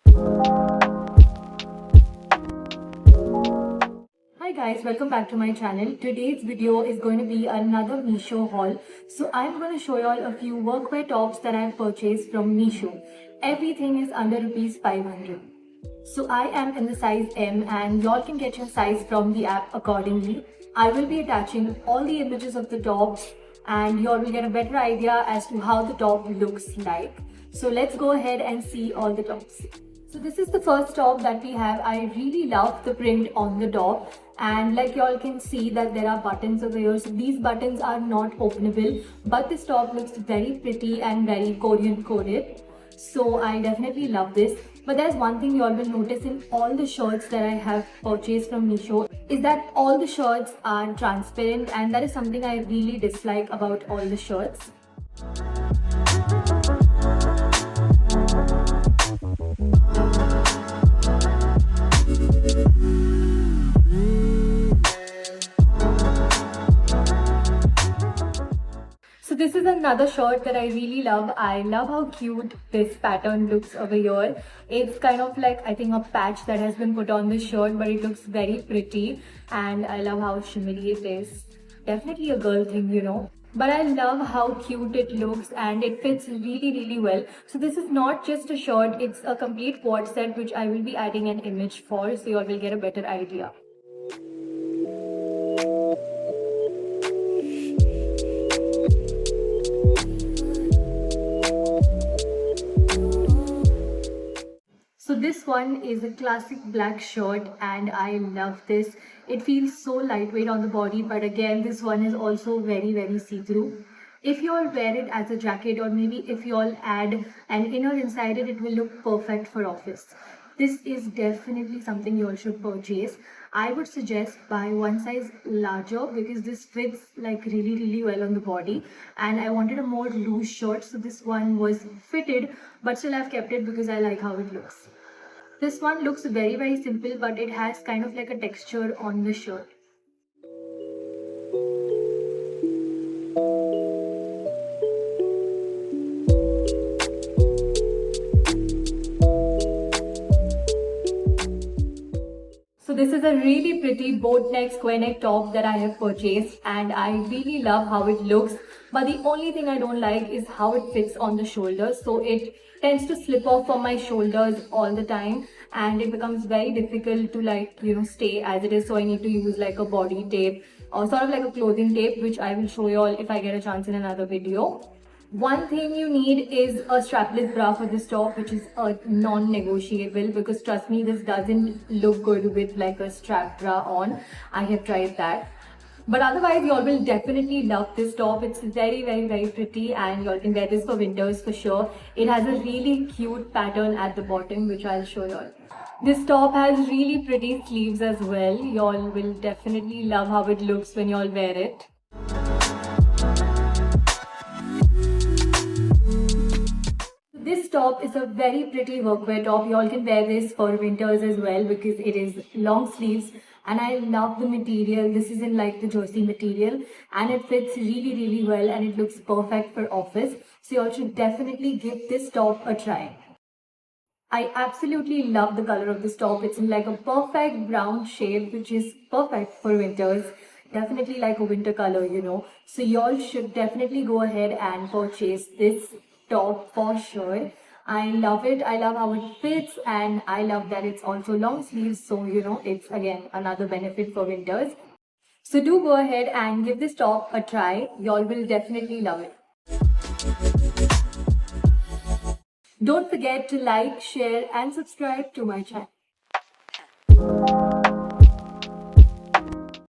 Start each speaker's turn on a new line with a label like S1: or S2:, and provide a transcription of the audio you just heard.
S1: Hi guys, welcome back to my channel. Today's video is going to be another Meesho haul. So I'm going to show you all a few workwear tops that I've purchased from Meesho. Everything is under rupees 500. So I am in the size M and y'all can get your size from the app accordingly. I will be attaching all the images of the tops and y'all will get a better idea as to how the top looks like. So let's go ahead and see all the tops. So this is the first top that we have. I really love the print on the top, and like y'all can see that there are buttons over here. So these buttons are not openable, but this top looks very pretty and very Korean coded. So I definitely love this. But there's one thing you all will notice in all the shirts that I have purchased from Meesho is that all the shirts are transparent, and that is something I really dislike about all the shirts. So this is another shirt that I really love. I love how cute this pattern looks over here. It's kind of like, I think, a patch that has been put on the shirt, but it looks very pretty and I love how shimmery it is. Definitely a girl thing, you know. But I love how cute it looks and it fits really well. So this is not just a shirt, it's a complete quad set which I will be adding an image for, so you all will get a better idea. So this one is a classic black shirt and I love this. It feels so lightweight on the body, but again this one is also very see-through. If you all wear it as a jacket, or maybe if you all add an inner inside it, it will look perfect for office. This is definitely something you all should purchase. I would suggest buy one size larger because this fits like really well on the body, and I wanted a more loose shirt, so this one was fitted, but still I've kept it because I like how it looks. This one looks very simple, but it has kind of like a texture on the shirt. So this is a really pretty boat neck square neck top that I have purchased and I really love how it looks, but the only thing I don't like is how it fits on the shoulders. So it tends to slip off from my shoulders all the time and it becomes very difficult to, like, you know, stay as it is. So I need to use like a body tape or sort of like a clothing tape, which I will show you all if I get a chance in another video. One thing you need is a strapless bra for this top, which is a non-negotiable, because trust me, this doesn't look good with like a strap bra on. I have tried that. But otherwise, y'all will definitely love this top. It's very pretty and y'all can wear this for winters for sure. It has a really cute pattern at the bottom, which I'll show y'all. This top has really pretty sleeves as well. Y'all will definitely love how it looks when y'all wear it. This top is a very pretty workwear top. You all can wear this for winters as well because it is long sleeves and I love the material. This is in like the jersey material and it fits really well and it looks perfect for office. So you all should definitely give this top a try. I absolutely love the color of this top. It's in like a perfect brown shade, which is perfect for winters. Definitely like a winter color, you know. So y'all should definitely go ahead and purchase this top for sure. I love it. I love how it fits and I love that it's also long sleeves. So, you know, it's again another benefit for winters. So do go ahead and give this top a try. Y'all will definitely love it. Don't forget to like, share and subscribe to my channel.